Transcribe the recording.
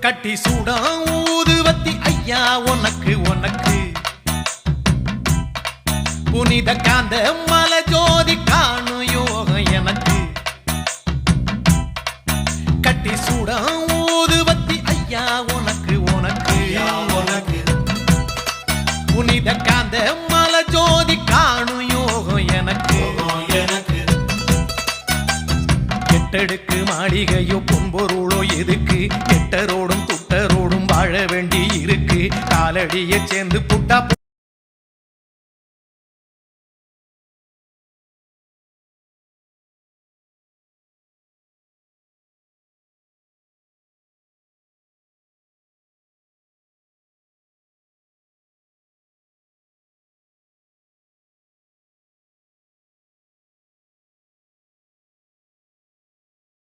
கட்டி சூடா ஊதுவத்தி ஐயா உனக்கு உனக்கு புனித காந்த மலை ஜோதி காணும் யோகம் எனக்கு கட்டி சூடா ஊதுவத்தி ஐயா உனக்கு உனக்கு புனித காந்த மலை ஜோதி காணும் யோகம் எனக்கு எட்டடுக்கு மாளிகையோ பொன்பொருளோ எதுக்கு எட்டரோடும் துட்டரோடும் வாழ வேண்டி இருக்கு காலடியை சேர்ந்து புட்டா